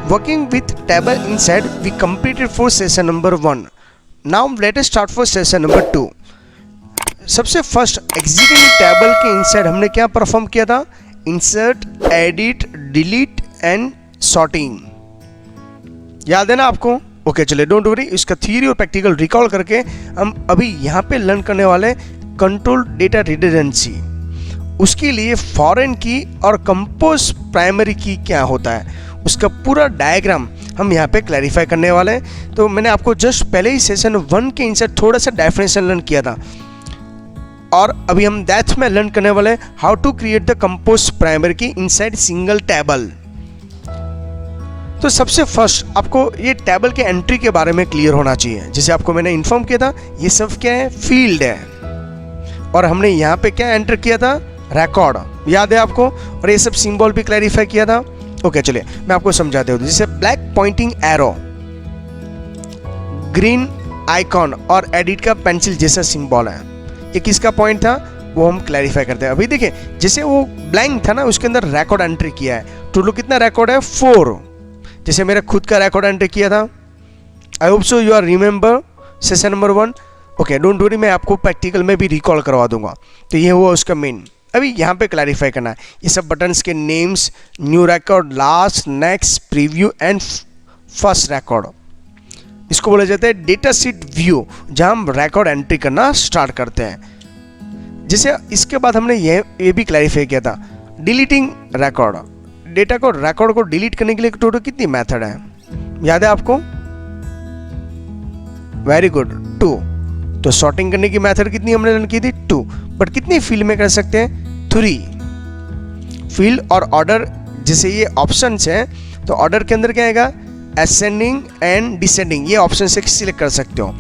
Working with table inside, we completed for session number 1. Now let us start for session number 2. सबसे first exiting table के inside हमने क्या perform किया था? Insert, edit, delete and sorting. याद है ना आपको? ओके चलिए, डोंट वरी, इसका थ्योरी और प्रैक्टिकल रिकॉल करके हम अभी यहाँ पे लर्न करने वाले कंट्रोल डेटा रिडंडेंसी। उसके लिए फॉरेन की और कंपोज प्राइमरी की क्या होता है उसका पूरा डायग्राम हम यहाँ पे क्लैरिफाई करने वाले हैं। तो मैंने आपको जस्ट पहले ही सेशन 1 के इनसाइड थोड़ा सा डेफिनेशन लर्न किया था और अभी हम दैट में लर्न करने वाले हैं how to create the compose primary key inside single table. तो सबसे फर्स्ट आपको ये टेबल के एंट्री के बारे में क्लियर होना चाहिए। जैसे आपको मैंने इन्फॉर्म किया था, ये सब क्या है? फील्ड है। और हमने यहाँ पे क्या एंटर किया था? रिकॉर्ड। याद है आपको? और ये सब सिंबल भी क्लैरिफाई किया था। ओके चलिए मैं आपको समझाते हूँ। जैसे black pointing arrow, green icon और एडिट का पेंसिल जैसा सिंबल है, ये किसका पॉइंट था वो हम क्लैरिफाई करते हैं। अभी देखिए जैसे वो ब्लैंक था ना, उसके अंदर रिकॉर्ड एंट्री किया है। टोटल कितना रिकॉर्ड है? 4। जैसे मेरा खुद का रिकॉर्ड एंट्री किया था। I hope so you are remember session number 1। Okay don't worry, मैं आपको प्रैक्टिकल में भी रिकॉल करवा दूंगा। तो ये हुआ उसका मेन। अभी यहाँ पे क्लैरिफाई करना है ये सब बटन्स के names, new record, last, next, preview and first record. इसको बोला जाता है डेटा शीट व्यू, जहाँ हम रिकॉर्ड एंट्री करना स्टार्ट करते हैं। जैसे इसके बाद हमने ये भी क्लैरिफाई किया था डिलीटिंग रिकॉर्ड। डेटा को रिकॉर्ड को डिलीट करने के लिए टोटल कितनी मेथड है? याद है आपको? Very good, 2। तो सॉर्टिंग करने की मेथड कितनी हमने लर्न की थी? 2। बट कितनी फील्ड में कर सकते हैं? 3 फील्ड। और ऑर्डर, जैसे ये ऑप्शंस हैं तो ऑर्डर के अंदर क्या आएगा? असेंडिंग एंड डिसेंडिंग, ये ऑप्शन से सिलेक्ट कर सकते हो।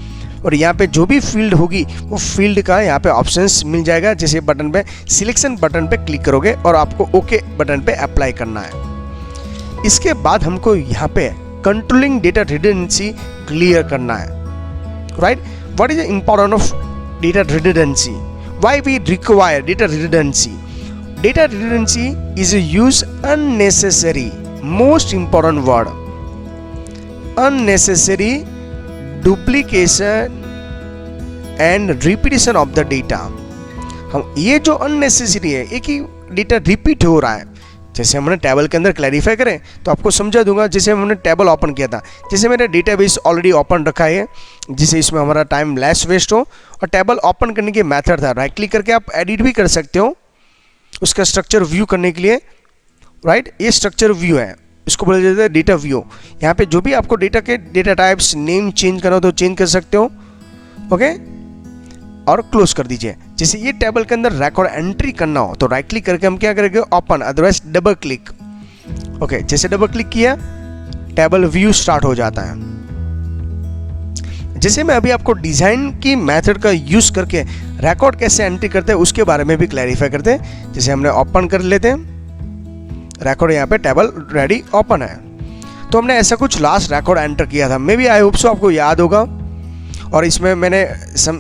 और यहाँ पे जो भी फील्ड होगी वो फील्ड का यहाँ पे ऑप्शंस मिल जाएगा। जैसे बटन पे सिलेक्शन बटन पे क्लिक करोगे और आपको ओके बटन पे अप्लाई करना है। इसके बाद हमको यहाँ पे कंट्रोलिंग डेटा रिडंडेंसी क्लियर करना है, right? What is the importance of data redundancy? Why we require data redundancy? Data redundancy is use unnecessary, most important word, unnecessary duplication and repetition of the data। हम ये जो unnecessary है, एक ही data repeat हो रहा है। जैसे हमने टेबल के अंदर क्लैरिफाई करें तो आपको समझा दूंगा। जैसे हमने टेबल ओपन किया था, जैसे मेरा डेटाबेस ऑलरेडी ओपन रखा है, जिसे इसमें हमारा टाइम लेस वेस्ट हो। और टेबल ओपन करने के मेथड था राइट क्लिक करके आप एडिट भी कर सकते हो उसका स्ट्रक्चर व्यू करने के लिए, राइट? ये स्ट्रक्चर व्यू है, इसको बोला जाता है डेटा व्यू। यहाँ पे जो भी आपको डेटा के डेटा टाइप्स नेम चेंज करना हो तो चेंज कर सकते हो। ओके, और क्लोज कर दीजिए। जैसे ये टेबल के अंदर रिकॉर्ड एंट्री करना हो तो राइट क्लिक करके हम क्या करेंगे? Open, otherwise double click. Okay, जैसे डबल क्लिक किया टेबल व्यू स्टार्ट हो जाता है। जैसे मैं अभी आपको डिजाइन की मेथड का यूज करके रिकॉर्ड कैसे एंट्री करते हैं उसके बारे में भी क्लैरिफाई करते हैं। जैसे हमने ओपन कर लेते हैं रिकॉर्ड, यहाँ पे टेबल रेडी ओपन है। तो हमने ऐसा कुछ लास्ट रिकॉर्ड एंटर किया था, मे बी आई होप सो आपको याद होगा। और इसमें मैंने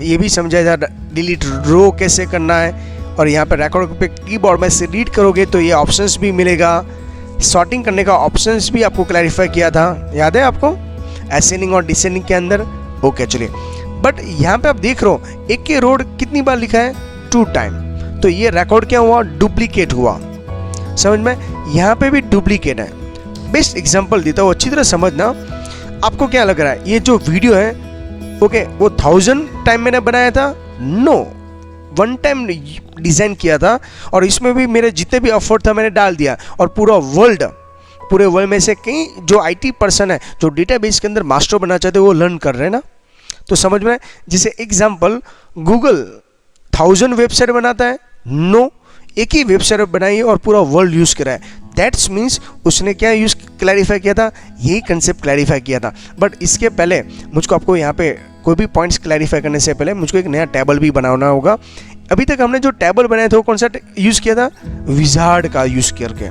ये भी समझाया था डिलीट रो कैसे करना है। और यहाँ पे रिकॉर्ड पे कीबोर्ड में से रीड करोगे तो ये ऑप्शंस भी मिलेगा। सॉर्टिंग करने का ऑप्शंस भी आपको क्लैरिफाई किया था, याद है आपको? असेंडिंग और डिसेंडिंग के अंदर। ओके चलिए, बट यहाँ पे आप देख रहे हो एक के रोड कितनी बार लिखा है? 2 टाइम। तो ये रिकॉर्ड क्या हुआ? डुप्लीकेट हुआ। समझ में? यहाँ पे भी डुप्लीकेट है। बेस्ट एग्जांपल देता हूँ, अच्छी तरह समझना। आपको क्या लग रहा है ये जो वीडियो है ओके वो 1000 टाइम मैंने बनाया था? नो, 1 टाइम डिजाइन किया था और इसमें भी मेरे जितने भी एफर्ट था मैंने डाल दिया। और पूरे वर्ल्ड में से कई जो IT पर्सन है जो डेटाबेस के अंदर मास्टर बनना चाहते हैं वो लर्न कर रहे हैं ना। तो समझ में? जैसे एग्जांपल गूगल 1000 वेबसाइट बनाता है? नो, एक ही वेबसाइट बनाई है और पूरा वर्ल्ड यूज करा है। दैट्स मीन्स उसने क्या यूज क्लैरिफाई किया था? यही कंसेप्ट क्लैरिफाई किया था। बट इसके पहले मुझको आपको यहाँ पे कोई भी पॉइंट्स क्लैरिफाई करने से पहले मुझको एक नया टेबल भी बनाना होगा। अभी तक हमने जो टेबल बनाया था वो कौन सा यूज किया था? विजार्ड का यूज करके।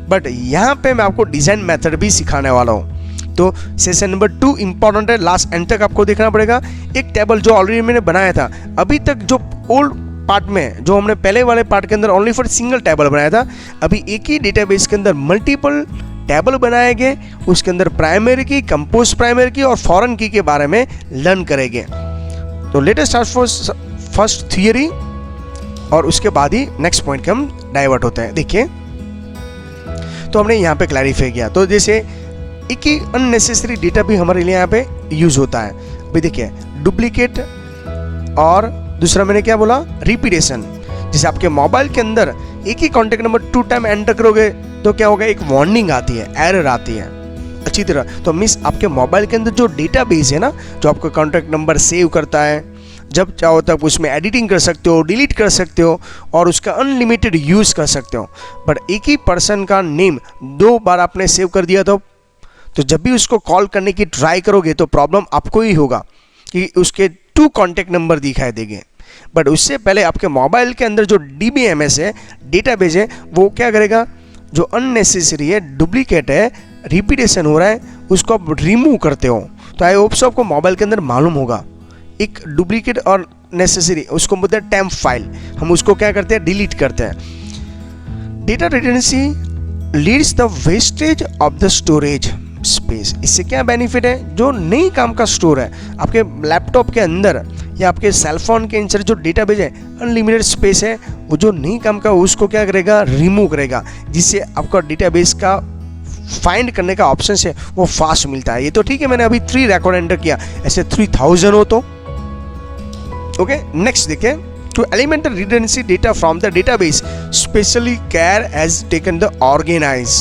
बट यहाँ पे मैं आपको डिजाइन मेथड भी सिखाने वाला हूँ। तो सेशन नंबर 2 इंपॉर्टेंट है, लास्ट एंड तक आपको देखना पड़ेगा। एक टेबल जो ऑलरेडी मैंने बनाया था, अभी तक जो ओल्ड पार्ट में जो हमने पहले वाले पार्ट के अंदर ओनली फॉर सिंगल टेबल बनाया था, अभी एक ही डेटाबेस के अंदर मल्टीपल टेबल बनाएंगे, उसके अंदर प्राइमरी की, कंपोज प्राइमरी की और फॉरेन की के बारे में लर्न करेंगे। तो let us start first theory और उसके बाद ही नेक्स्ट पॉइंट के हम डाइवर्ट होते हैं। देखिए, तो हमने यहाँ पे क्लैरिफाई किया। तो जैसे एक ही अननेसेसरी डेटा भी हमारे लिए यहाँ पे यूज होता है। अभी देखिए, डुप्लीकेट और दूसरा मैंने क्या बोला, रिपीटेशन। जैसे आपके मोबाइल के अंदर एक ही कॉन्टेक्ट नंबर 2 टाइम एंटर करोगे तो क्या होगा, एक वार्निंग आती है, एरर आती है अच्छी तरह। तो मिस आपके मोबाइल के अंदर जो डेटाबेस है ना, जो आपका कॉन्टैक्ट नंबर सेव करता है, जब चाहो तब उसमें एडिटिंग कर सकते हो, डिलीट कर सकते हो और उसका अनलिमिटेड यूज़ कर सकते हो। बट एक ही पर्सन का नेम 2 बार आपने सेव कर दिया तो जब भी उसको कॉल करने की ट्राई करोगे तो प्रॉब्लम आपको ही होगा कि उसके 2 कॉन्टैक्ट नंबर दिखाई देंगे। बट उससे पहले आपके मोबाइल के अंदर जो DBMS है, डेटाबेस है, वो क्या करेगा, जो अननेसेसरी है, डुप्लीकेट है, रिपीटेशन हो रहा है, उसको आप रिमूव करते हो। तो आई होप सो आपको मोबाइल के अंदर मालूम होगा, एक डुप्लीकेट और नेसेसरी उसको बोलते हैं टेम्प फाइल, हम उसको क्या करते हैं, डिलीट करते हैं। Data redundancy leads the wastage of the storage space. इससे क्या बेनिफिट है, जो नई काम का स्टोर है आपके लैपटॉप के अंदर या आपके सेलफोन के अंदर जो डेटाबेस है, अनलिमिटेड स्पेस है, वो जो नई काम का उसको क्या करेगा, रिमूव करेगा, जिससे आपका डेटाबेस का फाइंड करने का ऑप्शन है वो फास्ट मिलता है। ये तो ठीक है, मैंने अभी 3 रिकॉर्ड एंटर किया, ऐसे 3000 हो तो ओके। नेक्स्ट देखिए, to element redundancy data from the database specially care has taken the organize.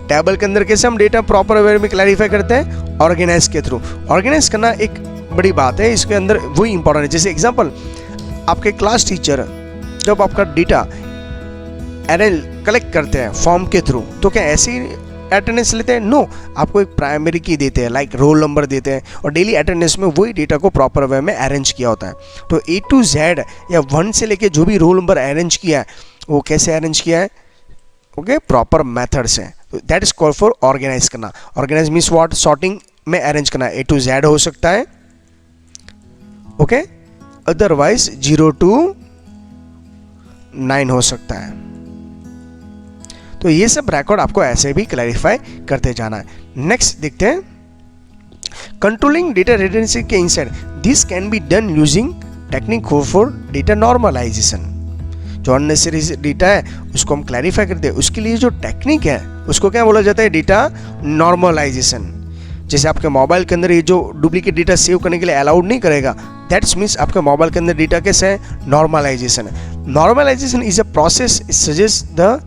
Table के अंदर कैसे हम डेटा प्रॉपर वे में क्लैरिफाई करते हैं, ऑर्गेनाइज के थ्रू। ऑर्गेनाइज करना एक बड़ी बात है, इसके अंदर वही इंपॉर्टेंट है। जैसे एग्जांपल, आपके क्लास टीचर जब आपका डेटा कलेक्ट करते हैं फॉर्म के थ्रू, तो क्या ऐसे ही अटेंडेंस लेते हैं? नो, आपको एक प्राइमरी की देते हैं, लाइक रोल नंबर देते हैं, और डेली अटेंडेंस में वही डेटा को प्रॉपर वे में अरेंज किया होता है। तो A to Z या 1 से लेके जो भी रोल नंबर अरेंज किया है, वो कैसे अरेंज किया है, ओके, प्रॉपर मेथड से। That is called for organize करना। ऑर्गेनाइज मीन्स व्हाट, सॉर्टिंग में अरेंज करना। A to Z हो सकता है, ओके, अदरवाइज 0 to 9 हो सकता है। तो ये सब रिकॉर्ड आपको ऐसे भी क्लैरिफाई करते जाना है। नेक्स्ट देखते हैं, कंट्रोलिंग डेटा रिडंडेंसी के inside this can be done using technique for data normalization. जो अननेसेसरी डेटा है उसको हम क्लैरिफाई करते हैं, उसके लिए जो टेक्निक है उसको क्या बोला जाता है, डेटा नॉर्मलाइजेशन। जैसे आपके मोबाइल के अंदर ये जो डुप्लीकेट डेटा सेव करने के लिए अलाउड नहीं करेगा, दैट्स मीन्स आपके मोबाइल के अंदर डेटा कैसे है, नॉर्मलाइजेशन है। Normalization is a process suggest the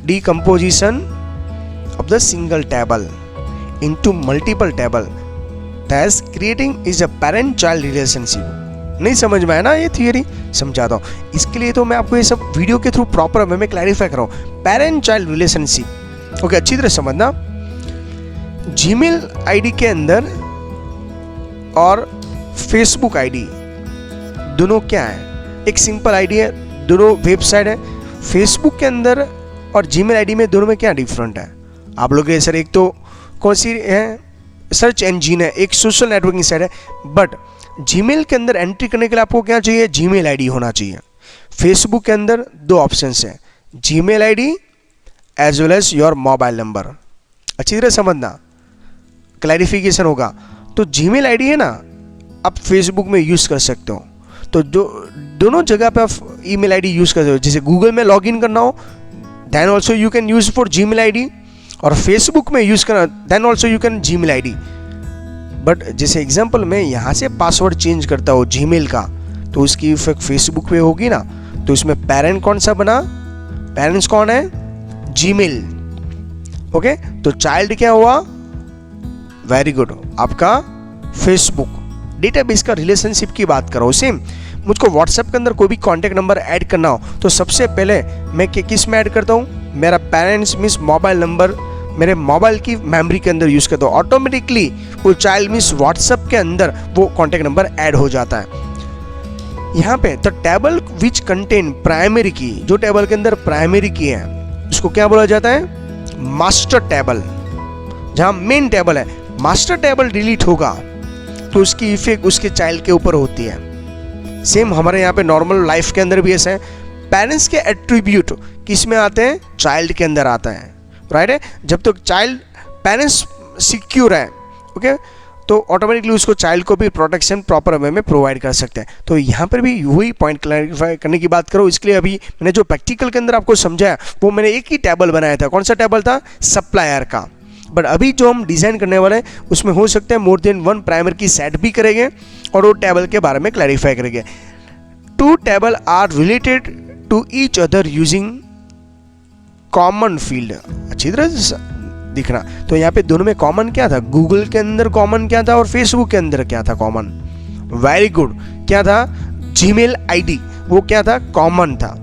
decomposition of the single table into multiple table, thus creating is a parent child relationship। नहीं समझ में आया ना, ये थियरी समझाता हूँ। इसके लिए तो मैं आपको ये सब वीडियो के थ्रू प्रॉपर वे में क्लैरिफाई कर रहा हूँ। पेरेंट चाइल्ड रिलेशनशिप, ओके, अच्छी तरह समझना। जीमेल आईडी के अंदर और फेसबुक आईडी दोनों क्या है, एक सिंपल आईडी है, दोनों वेबसाइट है। फेसबुक के अंदर और जीमेल आईडी में दोनों में क्या डिफरेंट है, आप लोग सर, एक तो कौन सी है, सर्च इंजिन है, एक सोशल नेटवर्किंग साइट है। बट जीमेल के अंदर एंट्री करने के लिए आपको क्या चाहिए, जीमेल आईडी होना चाहिए। फेसबुक के अंदर 2 ऑप्शंस है, Gmail ID as well as your mobile number. अच्छी तरह समझना, क्लैरिफिकेशन होगा। तो जीमेल आईडी है ना, आप फेसबुक में यूज़ कर सकते हो। तो जो दोनों जगह पे आप ईमेल आईडी यूज़ कर सकते हो। जैसे गूगल में लॉगिन करना हो, then also you can use for Gmail ID, और फेसबुक में यूज़ करना, then also you can Gmail ID. But जैसे एग्जांपल में यहाँ से पासवर्ड चेंज करता हो जीमेल का, तो उसकी इफेक्ट फेसबुक पे होगी ना। तो इसमें पेरेंट कौन सा बना, पेरेंट्स कौन है, जीमेल, ओके। तो चाइल्ड क्या हुआ, वेरी गुड, आपका फेसबुक। डेटाबेस का रिलेशनशिप की बात करो, सेम मुझको व्हाट्सएप के अंदर कोई भी कॉन्टैक्ट नंबर ऐड करना हो तो सबसे पहले मैं किस में ऐड करता हूँ, मेरा पेरेंट्स मीन्स मोबाइल नंबर मेरे मोबाइल की मेमोरी के अंदर यूज़ करता हूँ। ऑटोमेटिकली वो चाइल्ड मीन्स व्हाट्सएप के अंदर वो कॉन्टैक्ट नंबर ऐड हो जाता है। यहाँ पे the table which contain primary की, जो टेबल के अंदर प्राइमरी की है उसको क्या बोला जाता है, मास्टर टेबल। जहाँ मेन टेबल है, मास्टर टेबल डिलीट होगा तो उसकी इफेक्ट उसके चाइल्ड के ऊपर होती है। सेम हमारे यहाँ पे नॉर्मल लाइफ के अंदर भी ऐसा है, पेरेंट्स के एट्रीब्यूट किस में आते हैं? चाइल्ड के अंदर आता है, राइट है। जब तक चाइल्ड पेरेंट्स सिक्योर है, ओके, तो ऑटोमेटिकली उसको चाइल्ड को भी प्रोटेक्शन प्रॉपर वे में प्रोवाइड कर सकते हैं। तो यहाँ पर भी वही पॉइंट क्लैरिफाई करने की बात करो, इसके लिए अभी मैंने जो प्रैक्टिकल के अंदर आपको समझाया वो मैंने एक ही टेबल बनाया था। कौन सा टेबल था? सप्लायर का। बट अभी जो हम डिज़ाइन करने वाले हैं उसमें हो सकता है मोर देन वन प्राइमर की सेट भी करेंगे और वो टेबल के बारे में क्लैरिफाई करेंगे। Two table are related to each other using common field. अच्छी तरह से दिखना, तो यहाँ पे दोनों में कॉमन क्या था? गूगल के अंदर कॉमन क्या था और फेसबुक के अंदर क्या था कॉमन? वेरी गुड, क्या था? जीमेल आईडी, वो क्या था? कॉमन था।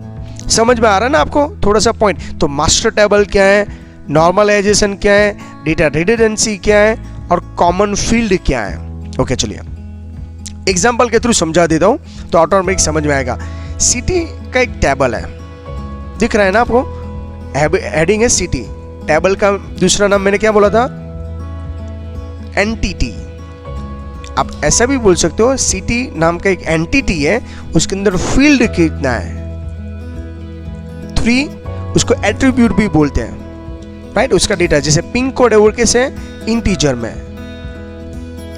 समझ में आ रहा है ना आपको थोड़ा सा पॉइंट? तो मास्टर टेबल क्या है, नॉर्मलाइजेशन क्या है, डेटा रिडंडेंसी क्या है और कॉमन फील्ड क्या है। ओके चलिए एग्जाम्पल के थ्रू समझा देता हूं तो ऑटोमेटिक समझ में आएगा। सिटी का एक टेबल है, दिख रहा है ना आपको? हेडिंग है सिटी। टेबल का दूसरा नाम मैंने क्या बोला था? एंटिटी। आप ऐसा भी बोल सकते हो सिटी नाम का एक एंटिटी है, उसके अंदर फील्ड कितना है? 3, उसको एट्रीब्यूट भी बोलते हैं, राइट। उसका डेटा जैसे पिन कोड है वो कैसे? इंटीजर में।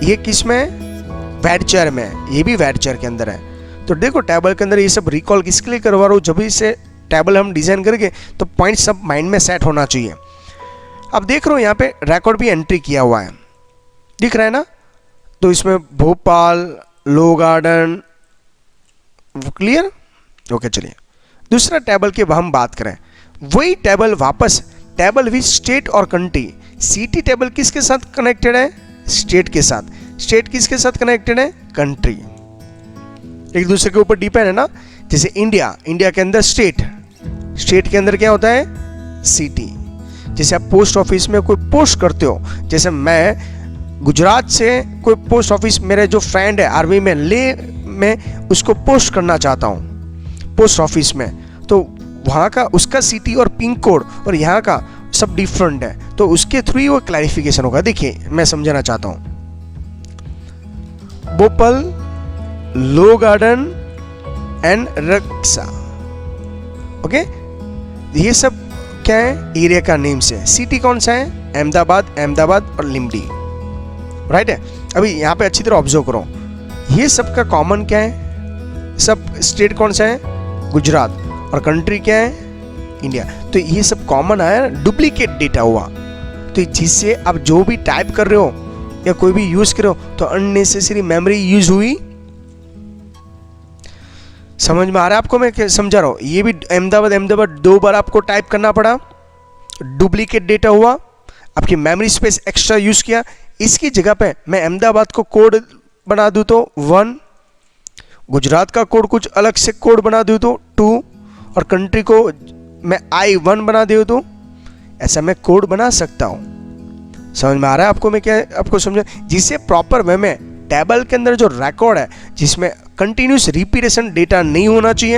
ये किस में? वैरचर में। ये भी वैरचर के अंदर है। तो देखो टेबल के अंदर ये सब रिकॉल किसके लिए करवा रहा हूँ? जब इसे टेबल हम डिजाइन करेंगे तो पॉइंट सब माइंड में सेट होना चाहिए। अब देख रहे हो यहाँ पे रिकॉर्ड भी एंट्री किया हुआ है, दिख रहा है ना? तो इसमें भोपाल, लो गार्डन, क्लियर? ओके चलिए दूसरा टेबल की हम बात करें। वही टेबल वापस टेबल विद स्टेट और कंट्री। सिटी टेबल किसके साथ कनेक्टेड है? स्टेट के साथ। स्टेट किसके साथ कनेक्टेड है? कंट्री। एक दूसरे के ऊपर डिपेंड है ना। जैसे इंडिया, इंडिया के अंदर स्टेट, स्टेट के अंदर क्या होता है? सिटी। जैसे आप पोस्ट ऑफिस में कोई पोस्ट करते हो, जैसे मैं गुजरात से कोई पोस्ट ऑफिस, मेरे जो फ्रेंड है आर्मी में, में उसको पोस्ट करना चाहता हूँ पोस्ट ऑफिस में, तो वहाँ का उसका सिटी और पिन कोड और यहाँ का सब डिफरेंट है, तो उसके थ्रू ही वो क्लैरिफिकेशन होगा। देखिए मैं समझाना चाहता हूँ। भोपाल, लो गार्डन एंड रक्सा, ओके, ये सब क्या है? एरिया का नेम से। सिटी कौन सा है? अहमदाबाद, अहमदाबाद और लिमडी, राइट है। अभी यहाँ पे अच्छी तरह ऑब्जर्व करो, ये सब का कॉमन क्या है? सब स्टेट कौन सा है? गुजरात, और कंट्री क्या है? इंडिया। तो ये सब कॉमन आया, डुप्लीकेट डेटा हुआ। तो जिससे आप जो भी टाइप कर रहे हो या कोई भी यूज कर रहे हो तो अननेसेसरी मेमोरी यूज हुई। समझ में आ रहा है आपको मैं क्या समझा रहा हूँ? ये भी अहमदाबाद, अहमदाबाद 2 बार आपको टाइप करना पड़ा, डुप्लीकेट डेटा हुआ, आपकी मेमोरी स्पेस एक्स्ट्रा यूज किया। इसकी जगह पे मैं अहमदाबाद को कोड बना दूं तो 1, गुजरात का कोड कुछ अलग से कोड बना दूं तो 2, और कंट्री को मैं I1 बना दूं तो ऐसा मैं कोड बना सकता हूं। समझ में आ रहा है आपको मैं क्या आपको समझा? जिससे प्रॉपर वे में टेबल के अंदर जो रिकॉर्ड है जिसमें कंटिन्यूस रिपीटेशन डेटा नहीं होना चाहिए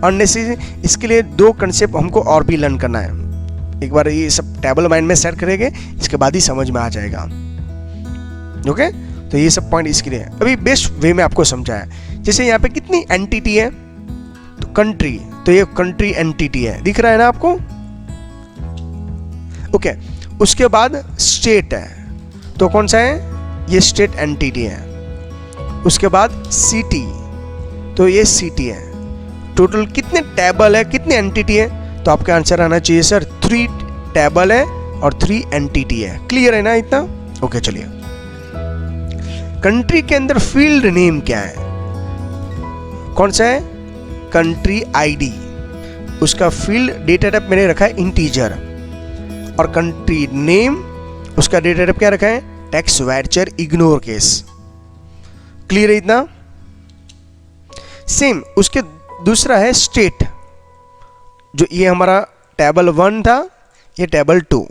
अननेसेसरी। इसके लिए 2 कंसेप्ट हमको और भी लर्न करना है। एक बार ये सब टेबल माइंड में सेट करेंगे, इसके बाद ही समझ में आ जाएगा। ओके, तो ये सब पॉइंट इसके लिए अभी बेस्ट वे में आपको समझाया। जैसे यहाँ पे कितनी एंटिटी है? तो कंट्री, तो ये कंट्री एंटिटी है, दिख रहा है ना आपको? ओके, उसके बाद स्टेट है, तो कौन सा है? ये स्टेट एंटिटी है। उसके बाद सिटी, तो ये सिटी है। टोटल कितने टेबल है, कितने एंटिटी है? तो आपका आंसर आना चाहिए सर 3 टेबल है और 3 एंटिटी है। क्लियर है ना इतना? ओके चलिए, कंट्री के अंदर फील्ड नेम क्या है? कौन सा है? Country ID. उसका फील्ड डेटा टाइप मैंने रखा है इंटीजर, और कंट्री नेम उसका डेटा टाइप क्या रखा है? Text varchar ignore case. Clear है इतना? सेम उसके दूसरा है स्टेट, जो ये हमारा टेबल 1 था, ये टेबल 2।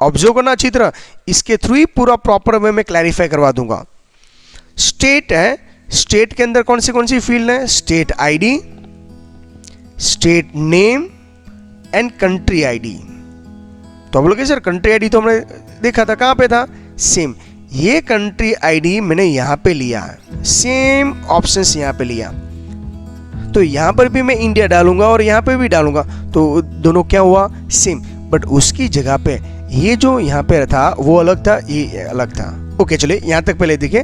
ऑब्जर्व करना अच्छी तरह, इसके थ्रू ही पूरा प्रॉपर वे में क्लैरिफाई करवा दूंगा। स्टेट है, स्टेट के अंदर कौन सी फील्ड है? State ID, state name and country ID. तो आप बोलोगे सर कंट्री आईडी तो हमने देखा था, कहां पे था? सेम ये कंट्री आईडी मैंने यहां पे लिया है, सेम ऑप्शंस यहां पे लिया। तो यहाँ पर भी मैं इंडिया डालूंगा और यहाँ पे भी डालूंगा, तो दोनों क्या हुआ, सेम। बट उसकी जगह पे ये जो यहाँ पे था वो अलग था, ये अलग था। ओके चलिए यहाँ तक पहले देखिए।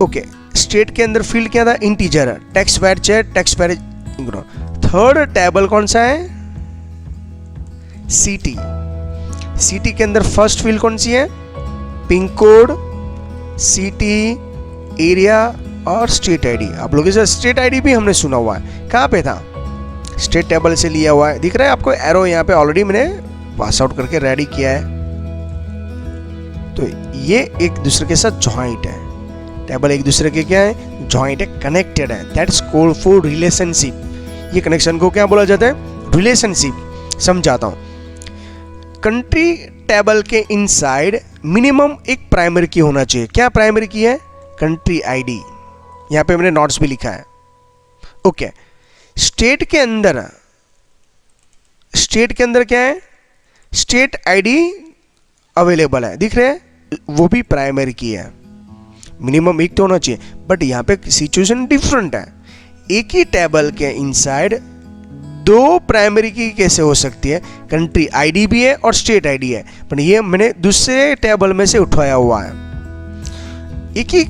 ओके, स्टेट के अंदर फील्ड क्या था, integer, tax payer chair, tax payer ignore. Third table कौन सा है, सिटी। सिटी के अंदर फर्स्ट फील्ड कौन सी है, पिन कोड, सिटी, एरिया और स्टेट आईडी। आप लोगों से स्टेट आईडी भी हमने सुना हुआ है, कहाँ पे था, स्टेट टेबल से लिया हुआ है, दिख रहा है आपको एरो यहाँ पे, ऑलरेडी मैंने पास आउट करके रेडी किया है। तो ये एक दूसरे के साथ जॉइंट है, टेबल एक दूसरे के क्या है, जॉइंट है, कनेक्टेड है, दैट्स कॉल्ड फॉर रिलेशनशिप। ये कनेक्शन को क्या बोला जाता है, रिलेशनशिप। समझाता हूं, कंट्री टेबल के इनसाइड मिनिमम एक प्राइमरी की होना चाहिए। क्या प्राइमरी की है, कंट्री आईडी, यहां पे मैंने नोट्स भी लिखा है। ओके, स्टेट के अंदर क्या है, स्टेट आईडी अवेलेबल है, दिख रहे हैं, वो भी प्राइमरी की है, मिनिमम एक तो होना चाहिए। बट यहाँ पे सिचुएशन डिफरेंट है, एक ही टेबल के इनसाइड दो प्राइमरी की कैसे हो सकती है, कंट्री आईडी भी है और स्टेट आईडी है, पर ये मैंने दूसरे टेबल में से उठाया हुआ है। एक ही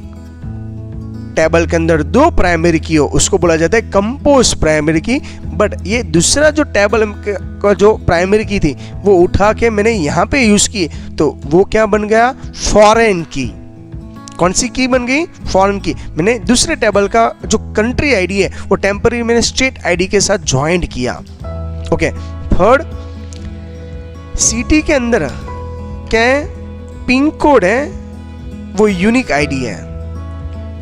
टेबल के अंदर दो प्राइमरी की हो उसको बोला जाता है कंपोज प्राइमरी की। बट ये दूसरा जो टेबल का जो प्राइमरी की थी वो उठा के मैंने यहाँ पे यूज की, तो वो क्या बन गया, फॉरेन की। कौन सी की बन गई, फॉरेन की। मैंने दूसरे टेबल का जो कंट्री आईडी है वो टेम्पररी मैंने स्टेट आईडी के साथ ज्वाइंट किया। ओके, थर्ड, सिटी के अंदर क्या है, पिन कोड है, वो यूनिक आईडी है।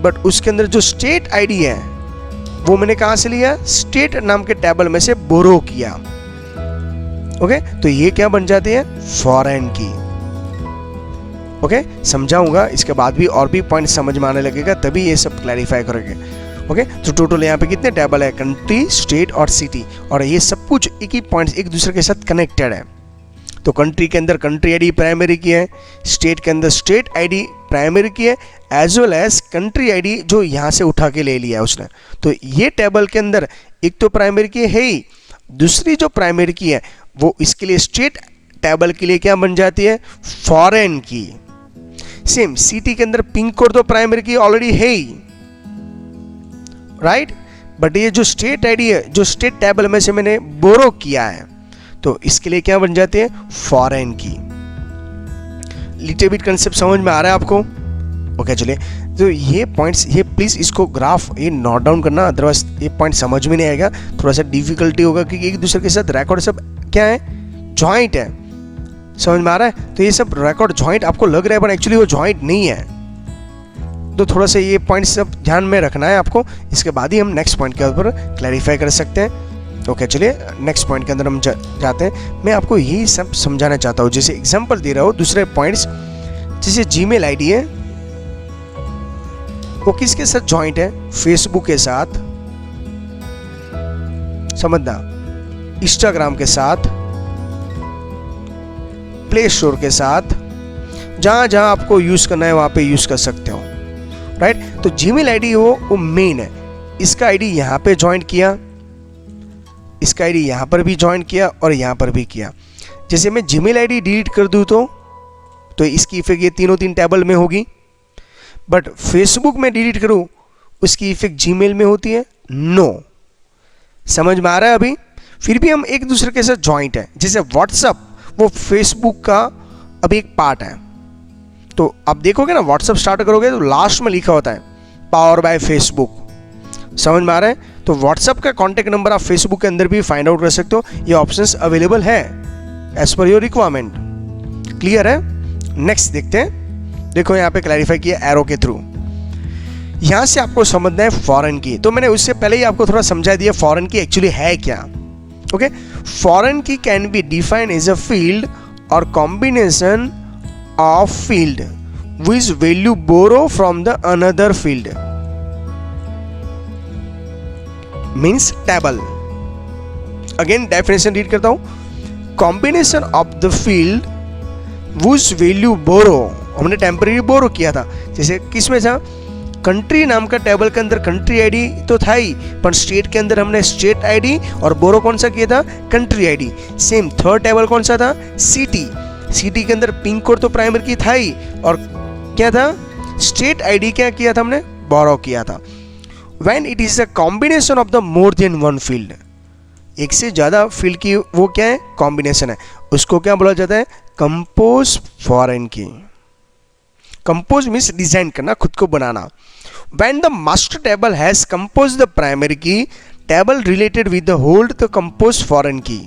बट उसके अंदर जो स्टेट आईडी है वो मैंने कहां से लिया, स्टेट नाम के टेबल में से बोरो किया। ओके, तो ये क्या बन जाती है, फॉरेन की। ओके, समझाऊंगा इसके बाद भी, और भी पॉइंट समझ में आने लगेगा, तभी ये सब क्लैरिफाई करेंगे। ओके, तो टोटल यहाँ पे कितने टेबल है, कंट्री, स्टेट और सिटी, और ये सब कुछ एक ही पॉइंट एक दूसरे के साथ कनेक्टेड है। तो कंट्री के अंदर कंट्री आईडी प्राइमरी की है, स्टेट के अंदर स्टेट आईडी प्राइमरी की है, as well as country ID जो यहाँ से उठा के ले लिया है उसने। तो ये टेबल के अंदर एक तो प्राइमरी की है ही, दूसरी जो प्राइमरी की है वो इसके लिए स्टेट टेबल के लिए क्या बन जाती है, फॉरेन की। सेम सिटी के अंदर पिन कोड तो प्राइमरी की ऑलरेडी है ही, राइट। बट ये जो स्टेट आईडी है जो स्टेट टेबल में से मैंने बोरो किया है, तो इसके लिए क्या बन जाते हैं, फॉरेन की। लिटिल बिट कंसेप्ट समझ में आ रहा है आपको। ओके चलिए, तो ये पॉइंट्स, ये प्लीज इसको ग्राफ ये नोट डाउन करना, अदरवाइज ये पॉइंट समझ में नहीं आएगा, थोड़ा सा डिफिकल्टी होगा, क्योंकि एक दूसरे के साथ रिकॉर्ड सब क्या है, जॉइंट है। समझ में आ रहा है। तो ये सब रिकॉर्ड जॉइंट आपको लग रहा है, पर एक्चुअली वो जॉइंट नहीं है। तो थोड़ा सा ये पॉइंट सब ध्यान में रखना है आपको, इसके बाद ही हम नेक्स्ट पॉइंट के ऊपर क्लैरिफाई कर सकते हैं। ओके चलिए, नेक्स्ट पॉइंट के अंदर हम जाते हैं। मैं आपको यही सब समझाना चाहता हूँ, जैसे एग्जांपल दे रहा हूँ दूसरे पॉइंट्स। जैसे जीमेल आईडी है, वो किसके साथ जॉइंट है, फेसबुक के साथ, समझना, इंस्टाग्राम के साथ, प्ले स्टोर के साथ, जहां जहां आपको यूज करना है वहां पे यूज कर सकते हो, राइट। तो जीमेल आईडी वो मेन है, इसका आईडी यहां पे ज्वाइन किया, इसका आईडी यहां पर भी ज्वाइन किया और यहां पर भी किया। जैसे मैं जीमेल आईडी डिलीट कर दूं तो इसकी इफेक्ट ये तीनों तीन टेबल में होगी। बट फेसबुक में डिलीट करूं उसकी इफेक्ट जीमेल में होती है, नो। समझ में आ रहा है अभी। फिर भी हम एक दूसरे के साथ ज्वाइंट है। जैसे व्हाट्सअप वो फेसबुक का अभी एक पार्ट है, तो आप देखोगे ना, व्हाट्सअप स्टार्ट करोगे तो लास्ट में लिखा होता है पावर बाय फेसबुक। समझ में आ रहा है। तो व्हाट्सअप का कॉन्टैक्ट नंबर आप फेसबुक के अंदर भी फाइंड आउट कर सकते हो, ये ऑप्शंस अवेलेबल है as per your requirement. Clear है। नेक्स्ट देखते हैं। देखो यहाँ पे क्लैरिफाई किया एरो के थ्रू। यहां से आपको समझना है फॉरेन की, तो मैंने उससे पहले ही आपको थोड़ा समझा दिया फॉरेन की एक्चुअली है क्या। Okay, foreign key can be defined as a field और combination of field which value borrow from the another field, means table. Again definition read करता हूं, combination of the field which value borrow, हमने temporary बोरो किया था। जैसे किसमें था, country नाम का टेबल के अंदर कंट्री आईडी तो था ही, पर स्टेट के अंदर हमने स्टेट आईडी और बोरो कौन सा किया था, country ID. Same third table कौन सा था, सिटी। सिटी के अंदर पिन कोड तो प्राइमरी की था ही, और क्या था, स्टेट आईडी क्या किया था हमने, बोरो किया था। When it is a combination of the more than one field, एक से ज्यादा फील्ड की वो क्या है, कॉम्बिनेशन है, उसको क्या बोला जाता है, compose foreign key. Compose means design करना, खुद को बनाना। When the master table has compose the primary key, table related with the hold the compose foreign key.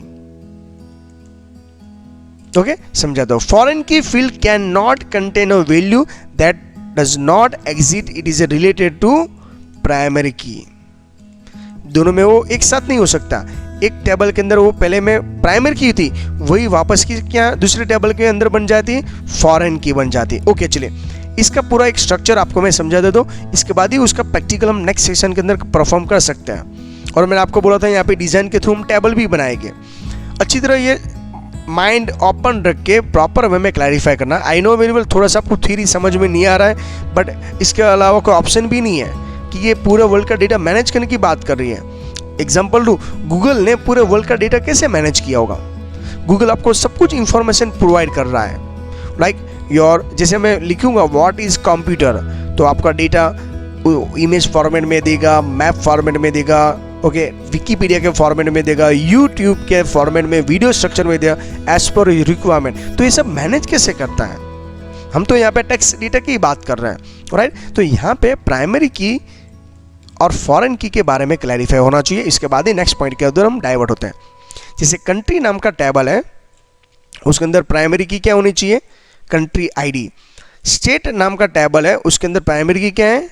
Okay, समझा दो। Foreign key field can not contain a value that does not exit, it is related to primary key. दोनों में वो एक साथ नहीं हो सकता। एक टेबल के अंदर वो पहले में प्राइमरी की थी, वही वापस की क्या दूसरे टेबल के अंदर बन जाती, फॉरेन की बन जाती। ओके, चलिए इसका पूरा एक स्ट्रक्चर आपको मैं समझा दे दो, इसके बाद ही उसका प्रैक्टिकल हम नेक्स्ट सेशन के अंदर परफॉर्म कर सकते हैं। और मैंने आपको बोला था यहाँ पे डिजाइन के थ्रू हम टेबल भी बनाएंगे। अच्छी तरह ये माइंड ओपन रख के प्रॉपर वे में क्लैरिफाई करना। आई नो वेरी वेल थोड़ा सा आपको थ्योरी समझ में नहीं आ रहा है, बट इसके अलावा कोई ऑप्शन भी नहीं है कि ये पूरे वर्ल्ड का डेटा मैनेज करने की बात कर रही है। एग्जाम्पल दूँ, गूगल ने पूरे वर्ल्ड का डेटा कैसे मैनेज किया होगा। गूगल आपको सब कुछ इंफॉर्मेशन प्रोवाइड कर रहा है। लाइक योर, जैसे मैं लिखूंगा व्हाट इज कंप्यूटर, तो आपका डेटा इमेज फॉर्मेट में देगा, मैप फॉर्मेट में देगा, ओके, विकीपीडिया के फॉर्मेट में देगा, यूट्यूब के फॉर्मेट में, वीडियो स्ट्रक्चर में देगा, एज पर रिक्वायरमेंट। तो ये सब मैनेज कैसे करता है। हम तो यहाँ पे टेक्स्ट डेटा की बात कर रहे हैं, राइट। तो यहाँ पे प्राइमरी की और फॉरेन की के बारे में क्लैरिफाई होना चाहिए। इसके बाद ही नेक्स्ट पॉइंट के अंदर हम डाइवर्ट होते हैं। जैसे कंट्री नाम का टेबल है, उसके अंदर प्राइमरी की क्या होनी चाहिए, कंट्री आईडी। स्टेट नाम का टेबल है, उसके अंदर प्राइमरी की क्या है,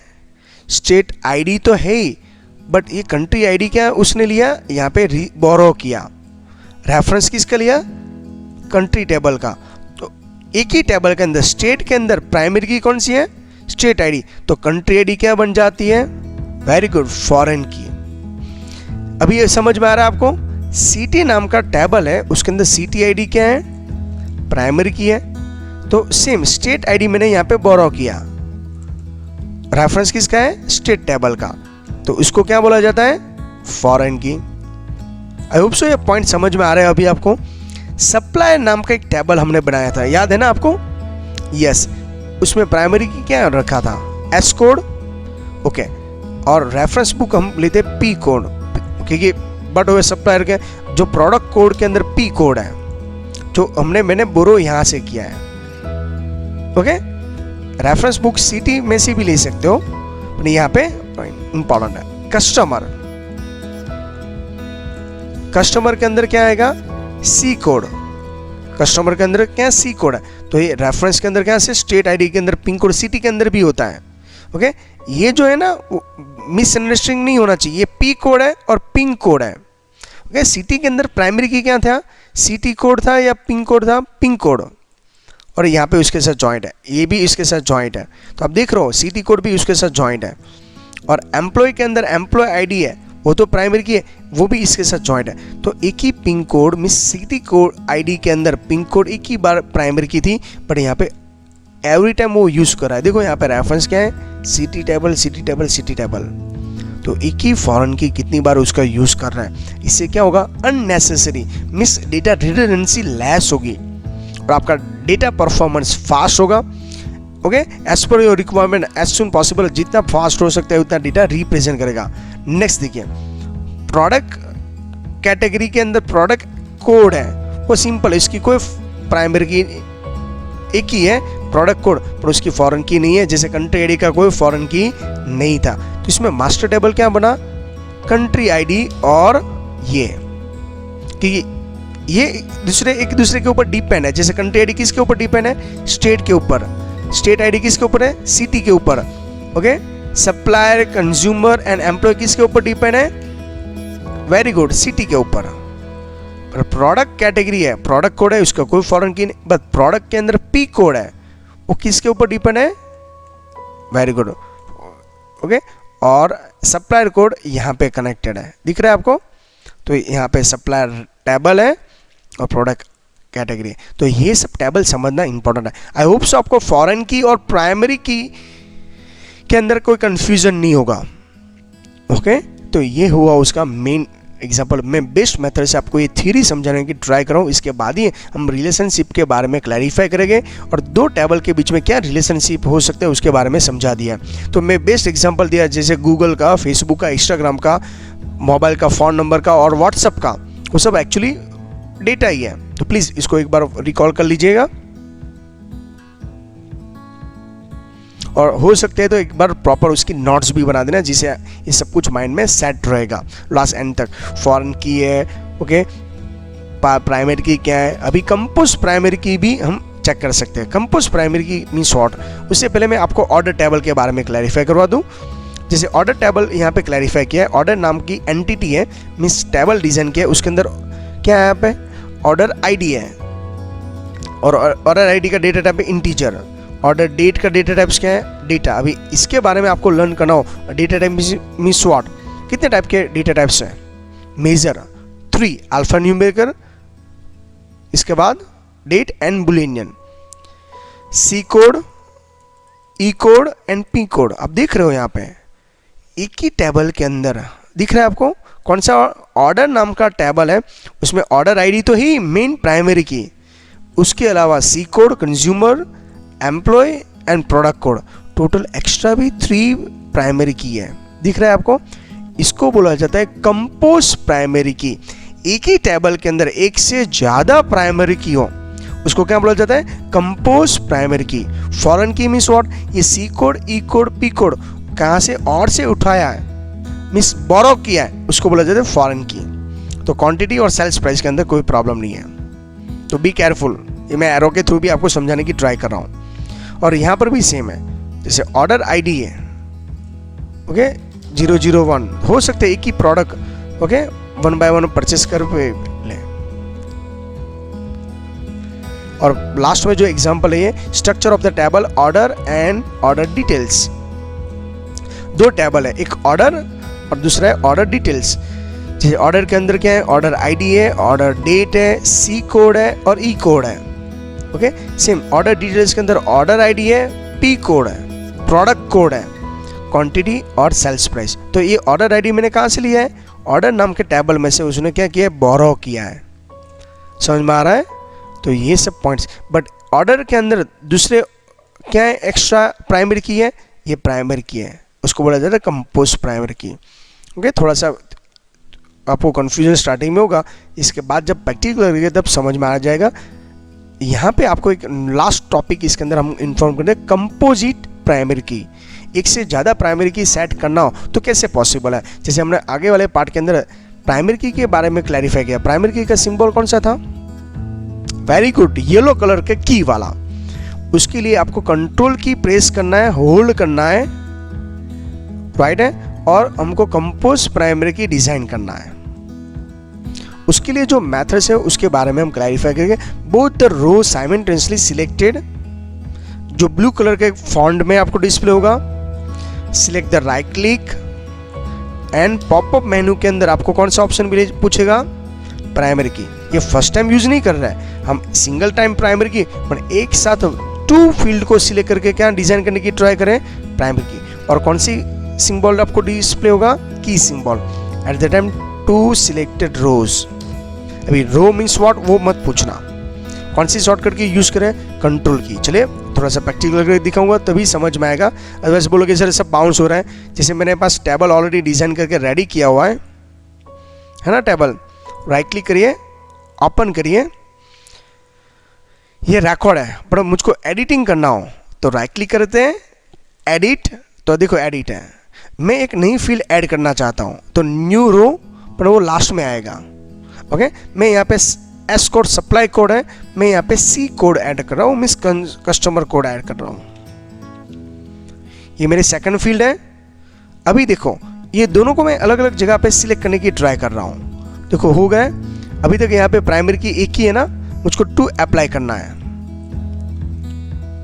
स्टेट आईडी तो है ही, बट ये कंट्री आईडी क्या है, उसने लिया यहाँ पे बोरो किया। रेफरेंस किसका लिया, कंट्री टेबल का। तो एक ही टेबल के अंदर स्टेट के अंदर प्राइमरी की कौन सी है, स्टेट आईडी, तो कंट्री आईडी क्या बन जाती है, वेरी गुड, फॉरेन की। अभी ये समझ में आ रहा है आपको। सिटी नाम का टेबल है, उसके अंदर सिटी आईडी क्या है, प्राइमरी की है, तो सेम स्टेट आईडी मैंने यहाँ पे बोरो किया। रेफरेंस किसका है, स्टेट टेबल का, तो इसको क्या बोला जाता है, फॉरेन की। आई होप सो ये पॉइंट समझ में आ रहा है अभी आपको। सप्लायर नाम का एक टेबल हमने बनाया था, याद है ना आपको, यस। उसमें प्राइमरी की क्या रखा था, एस कोड, ओके, और रेफरेंस बुक हम लेते पी कोड, क्योंकि बट हुए सप्लायर के जो प्रोडक्ट कोड के अंदर पी कोड है, जो मैंने बोरो यहां से किया है, ओके। रेफरेंस बुक सिटी में से भी ले सकते हो, पर यहाँ पे इंपॉर्टेंट है। कस्टमर के अंदर क्या आएगा, सी कोड। कस्टमर के अंदर क्या सी कोड है, तो ये रेफरेंस के अंदर क्या है, स्टेट आईडी के अंदर पिन कोड, सिटी के अंदर भी होता है, ओके। ये जो है ना मिसअंडरस्टैंडिंग नहीं होना चाहिए, ये पी कोड है और पिन कोड है, ओके। सिटी के अंदर प्राइमरी की क्या था, सिटी कोड था या पिन कोड था, पिन कोड, और यहाँ पे उसके साथ जॉइंट है, ये भी इसके साथ जॉइंट है, तो आप देख रहे हो सिटी कोड भी उसके साथ जॉइंट है। और एम्प्लॉय के अंदर एम्प्लॉय आईडी है, वो तो प्राइमरी की है, वो भी इसके साथ जॉइंट है। तो एक ही पिन कोड मिस सिटी कोड आईडी के अंदर पिन कोड एक ही बार प्राइमरी की थी, बट यहाँ पे एवरी टाइम वो यूज कर रहा है। देखो यहाँ पे रेफरेंस क्या है, city table, city table, city table, तो एक ही फॉरेन की कितनी बार उसका यूज कर रहा है। इससे क्या होगा, unnecessary miss data redundancy less होगी और आपका डेटा परफॉर्मेंस फास्ट होगा, okay. As per your requirement, as soon possible, जितना फास्ट हो सकता है उतना डेटा रिप्रेजेंट करेगा। नेक्स्ट देखिए, प्रोडक्ट कैटेगरी के अंदर प्रोडक्ट कोड है, वो सिंपल है, इसकी कोई प्राइमरी की एक ही है प्रोडक्ट कोड, पर उसकी फॉरेन की नहीं है। जैसे कंट्री आईडी का कोई फॉरेन की नहीं था, तो इसमें मास्टर टेबल क्या बना, कंट्री आईडी और ये, कि ये एक दूसरे के ऊपर डिपेंड है। जैसे कंट्री आईडी किसके ऊपर डिपेंड है, स्टेट के ऊपर, स्टेट आईडी किसके ऊपर है, सिटी के ऊपर, okay. Supplier, consumer and employ किसके ऊपर डिपेंड है, वेरी गुड, सिटी के ऊपर। प्रोडक्ट कैटेगरी है, प्रोडक्ट कोड है, उसका कोई फॉरेन की नहीं, बट प्रोडक्ट के अंदर पी कोड है, वो किसके ऊपर डिपेंड है, वेरी गुड, ओके। और सप्लायर कोड यहाँ पे कनेक्टेड है, दिख रहा है आपको। तो यहाँ पे सप्लायर टेबल है और प्रोडक्ट कैटेगरी, तो ये सब टेबल समझना इंपॉर्टेंट है। आई होप सो आपको फॉरेन की और प्राइमरी की के अंदर कोई कंफ्यूजन नहीं होगा। ओके, तो ये हुआ उसका मेन एग्जाम्पल। मैं बेस्ट मेथड से आपको ये थ्योरी समझाने की ट्राई कर रहा हूँ। इसके बाद ही हम रिलेशनशिप के बारे में क्लैरिफाई करेंगे और दो टेबल के बीच में क्या रिलेशनशिप हो सकता है उसके बारे में समझा दिया। तो मैं बेस्ट एग्जाम्पल दिया, जैसे गूगल का, फेसबुक का, इंस्टाग्राम का, मोबाइल का, फ़ोन नंबर का और व्हाट्सअप का, वो सब एक्चुअली डेटा ही है। तो प्लीज़ इसको एक बार रिकॉल कर लीजिएगा और हो सकते हैं तो एक बार प्रॉपर उसकी नोट्स भी बना देना, जिससे ये सब कुछ माइंड में सेट रहेगा लास्ट एंड तक। फॉरेन की है, ओके, प्राइमरी की क्या है, अभी कंपोज प्राइमरी की भी हम चेक कर सकते हैं। कंपोज प्राइमरी की मीन्स व्हाट। उससे पहले मैं आपको ऑर्डर टेबल के बारे में क्लैरिफाई करवा दूं। जैसे ऑर्डर टेबल यहाँ पे क्लैरिफाई किया है, ऑर्डर नाम की एंटिटी है, मीन्स टेबल डिजाइन किया है, उसके अंदर क्या है यहाँ पे ऑर्डर आईडी है और ऑर्डर आईडी का डेटा टाइप है इंटीजर। ऑर्डर डेट का डेटा टाइप्स क्या है, डेटा। अभी इसके बारे में आपको लर्न करना हो, डेटा टाइप मीन्स व्हाट, कितने टाइप के डेटा टाइप्स हैं, मेजर 3 अल्फा न्यूमेरिकल, इसके बाद date and Boolean, C code, E code and P code. आप देख रहे हो यहाँ पे एक ही टेबल के अंदर दिख रहा है आपको कौन सा ऑर्डर नाम का टेबल है, उसमें ऑर्डर आईडी तो ही मेन प्राइमरी की, उसके अलावा C code, consumer, employ and product code, total extra भी 3 प्राइमरी की है। दिख रहा है आपको, इसको बोला जाता है कंपोज प्राइमरी की। एक ही टेबल के अंदर एक से ज्यादा प्राइमरी की हो उसको क्या बोला जाता है, कंपोज प्राइमरी की। फॉरेन की मीन्स व्हाट, ये सी code, E code, P code कहाँ से और से उठाया है, मीन्स बोरो किया है, उसको बोला जाता है फॉरेन की। तो क्वांटिटी और सेल्स प्राइस के अंदर कोई प्रॉब्लम नहीं है, तो बी केयरफुल। ये मैं एरो के थ्रू भी आपको समझाने की ट्राई कर रहा हूँ। और यहाँ पर भी सेम है, जैसे ऑर्डर आईडी है, ओके, 001, हो सकते है एक ही प्रोडक्ट, ओके, 1 by 1 परचेस कर ले। और लास्ट में जो एग्जांपल है ये structure of the table, order and order details. 2 table है, एक ऑर्डर और दूसरा है ऑर्डर डिटेल्स। जैसे ऑर्डर के अंदर क्या है, ऑर्डर आईडी है, ऑर्डर डेट है, सी कोड है और ई कोड है। ओके, सेम ऑर्डर डिटेल्स के अंदर ऑर्डर आईडी है, पी कोड है, प्रोडक्ट कोड है, क्वांटिटी और सेल्स प्राइस। तो ये ऑर्डर आईडी मैंने कहाँ से लिया है, ऑर्डर नाम के टेबल में से उसने क्या किया है, बोरो किया है। समझ में आ रहा है? तो ये सब पॉइंट्स, बट ऑर्डर के अंदर दूसरे क्या है, एक्स्ट्रा प्राइमरी की है, ये प्राइमरी की है, उसको बोला जाता है कंपोज प्राइमरी की। ओके, थोड़ा सा आपको कंफ्यूजन स्टार्टिंग में होगा, इसके बाद जब प्रैक्टिकल करेंगे तब समझ में आ जाएगा। यहाँ पे आपको एक लास्ट टॉपिक इसके अंदर हम इन्फॉर्म करते हैं, कंपोजिट प्राइमरी की। एक से ज़्यादा प्राइमरी की सेट करना हो तो कैसे पॉसिबल है। जैसे हमने आगे वाले पार्ट के अंदर प्राइमरी की के बारे में क्लैरिफाई किया, प्राइमरी की का सिंबल कौन सा था, वेरी गुड, येलो कलर के की वाला। उसके लिए आपको कंट्रोल की प्रेस करना है, होल्ड करना है, राइट है, और हमको कंपोज प्राइमरी की डिजाइन करना है। उसके लिए जो मेथड्स है उसके बारे में हम क्लैरिफाई करेंगे। Both the row simultaneously selected, जो ब्लू कलर के फॉन्ट में आपको डिस्प्ले होगा, select the right click and pop up menu के अंदर आपको कौन सा ऑप्शन पूछेगा, प्राइमरी की। ये फर्स्ट टाइम यूज नहीं कर रहा है हम, सिंगल टाइम प्राइमरी की, पर एक साथ 2 फील्ड को सिलेक्ट करके क्या डिजाइन करने की ट्राई करें, प्राइमरी की। और कौन सी सिंबल आपको डिस्प्ले होगा, key symbol at the time 2 selected rows. अभी रो मीन्स व्हाट वो मत पूछना, कौन सी शॉर्टकट की यूज करें, कंट्रोल की। चलिए थोड़ा सा प्रैक्टिकल करके दिखाऊंगा तभी समझ में आएगा, अदरवाइज बोलोगे सर सब बाउंस हो रहा है। जैसे मेरे पास टेबल ऑलरेडी डिजाइन करके रेडी किया हुआ है ना टेबल, राइट क्लिक करिए, ओपन करिए, ये रिकॉर्ड है, पर मुझको एडिटिंग करना हो तो राइट क्लिक करते हैं, एडिट, तो देखो एडिट है। मैं एक नई फील्ड ऐड करना चाहता हूँ तो न्यू रो, पर वो लास्ट में आएगा। ओके, मैं यहाँ पे एस कोड सप्लाई कोड है, मैं यहाँ पे सी कोड ऐड कर रहा हूँ, मिस कस्टमर कोड ऐड कर रहा हूँ। ये मेरी सेकंड फील्ड है। अभी देखो ये दोनों को मैं अलग अलग जगह पे सिलेक्ट करने की ट्राई कर रहा हूँ। देखो हो गए, अभी तक यहाँ पे प्राइमरी की एक ही है ना, मुझको 2 अप्लाई करना है।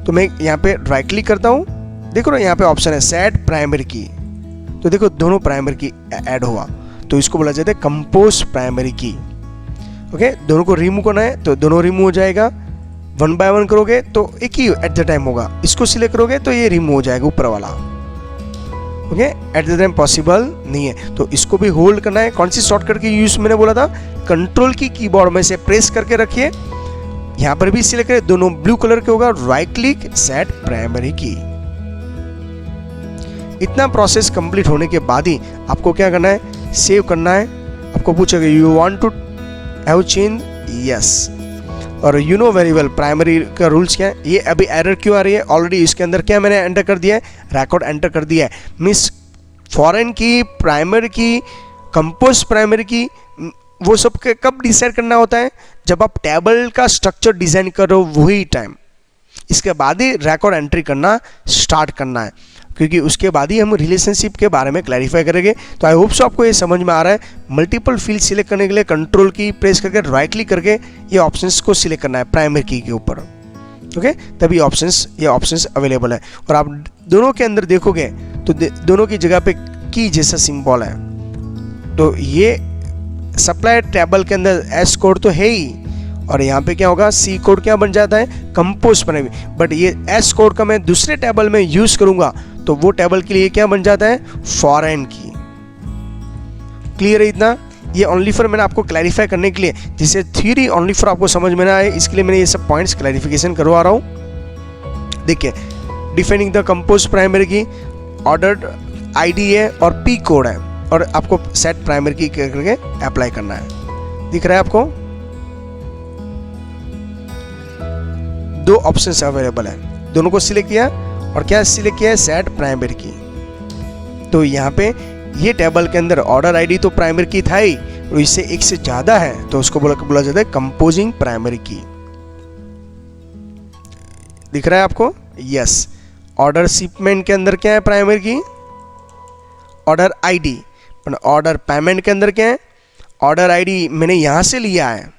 तो मैं यहाँ पे राइट क्लिक करता हूँ, देखो ना यहाँ पे ऑप्शन है सेट प्राइमरी की, तो देखो दोनों प्राइमरी की ऐड हुआ, तो इसको बोला जाता है कंपोज प्राइमरी की। ओके, दोनों को रिमूव करना है तो दोनों रिमूव हो जाएगा, 1 by 1 करोगे तो एक ही एट द टाइम होगा, इसको सिलेक्ट करोगे तो ये रिमूव हो जाएगा ऊपर वाला। Okay, eight the time possible नहीं है। तो इसको भी होल्ड करना है। कौन सी शॉर्टकट की यूज मैंने बोला था, कंट्रोल की कीबोर्ड में से प्रेस करके रखिए, यहां पर भी सिलेक्ट करें, दोनों ब्लू कलर के होगा, राइट क्लिक, सेट प्राइमरी की। इतना प्रोसेस कंप्लीट होने के बाद ही आपको क्या करना है, सेव करना है। आपको पूछेगा you want to have change, yes, और you know very well primary का रूल्स क्या है। ये अभी एरर क्यों आ रही है, ऑलरेडी इसके अंदर क्या मैंने एंटर कर दिया है, रिकॉर्ड एंटर कर दिया है। मिस फॉरेन की, प्राइमरी की, कंपोज प्राइमरी की, वो सब के कब डिसाइड करना होता है, जब आप टेबल का स्ट्रक्चर डिजाइन कर रहे हो वही टाइम। इसके बाद ही रिकॉर्ड एंट्री करना स्टार्ट करना है, क्योंकि उसके बाद ही हम रिलेशनशिप के बारे में क्लैरिफाई करेंगे। तो आई होप सो आपको ये समझ में आ रहा है। मल्टीपल फील्ड सिलेक्ट करने के लिए कंट्रोल की प्रेस करके राइट क्लिक करके ये ऑप्शंस को सिलेक्ट करना है प्राइमरी की के ऊपर, ओके, तभी ये ऑप्शंस अवेलेबल है। और आप दोनों के अंदर देखोगे तो दोनों की जगह पे की जैसा सिंबल है। तो ये सप्लाई टेबल के अंदर एस कोड तो है ही, और यहाँ पे क्या होगा, सी कोड क्या बन जाता है, कंपोज प्राइमरी। बट ये एस कोड का मैं दूसरे टेबल में यूज करूंगा तो वो टेबल के लिए क्या बन जाता है, फॉरेन की। क्लियर है इतना। ये ओनली फॉर मैंने आपको क्लैरिफाई करने के लिए, जिससे थ्योरी ओनली फॉर आपको समझ में ना आए, इसके लिए मैंने ये सब पॉइंट्स क्लैरिफिकेशन करवा रहा हूँ। देखिए, डिफाइनिंग द कंपोज प्राइमरी की, ऑर्डर आईडी है और पी कोड है, और आपको सेट प्राइमरी की करके अप्लाई करना है। दिख रहा है आपको, दो ऑप्शंस अवेलेबल है, दोनों को सिलेक्ट किया और क्या सिलेक्ट किया है, सेट प्राइमरी की। तो यहाँ पे ये टेबल के अंदर ऑर्डर आईडी तो प्राइमरी की था ही, और इससे एक से ज्यादा है तो उसको बोला जाता है कंपोजिंग प्राइमरी की। दिख रहा है आपको, यस। ऑर्डर शिपमेंट के अंदर क्या है, प्राइमरी की, ऑर्डर आईडी। ऑर्डर पेमेंट के अंदर क्या है, ऑर्डर आईडी मैंने यहां से लिया है,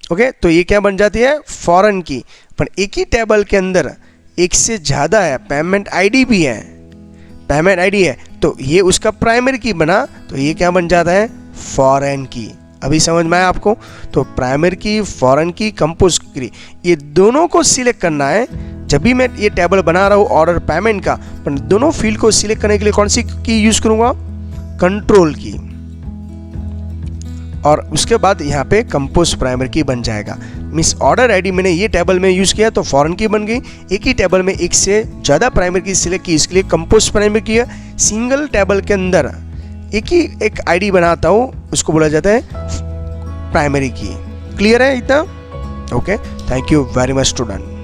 ओके, तो ये क्या बन जाती है, फॉरेन की। पर एक ही टेबल के अंदर एक से ज्यादा है, पेमेंट आईडी भी है, पेमेंट आईडी है, तो ये उसका प्राइमरी की बना, तो ये क्या बन जाता है, फॉरेन की। अभी समझ में आया आपको। तो प्राइमरी की, फॉरेन की, कंपोज की, ये दोनों को सिलेक्ट करना है। जब भी मैं ये टेबल बना रहा हूँ ऑर्डर पेमेंट का, पर दोनों फील्ड को सिलेक्ट करने के लिए कौन सी की यूज करूंगा, कंट्रोल की, और उसके बाद यहाँ पे कंपोज प्राइमरी की बन जाएगा। मिस ऑर्डर आईडी मैंने ये टेबल में यूज किया तो फॉरेन की बन गई। एक ही टेबल में एक से ज्यादा प्राइमरी की सिलेक्ट की, इसके लिए कंपोज प्राइमरी की है। सिंगल टेबल के अंदर एक आईडी बनाता हूँ, उसको बोला जाता है प्राइमरी की। क्लियर है इतना, okay. Thank you very much student.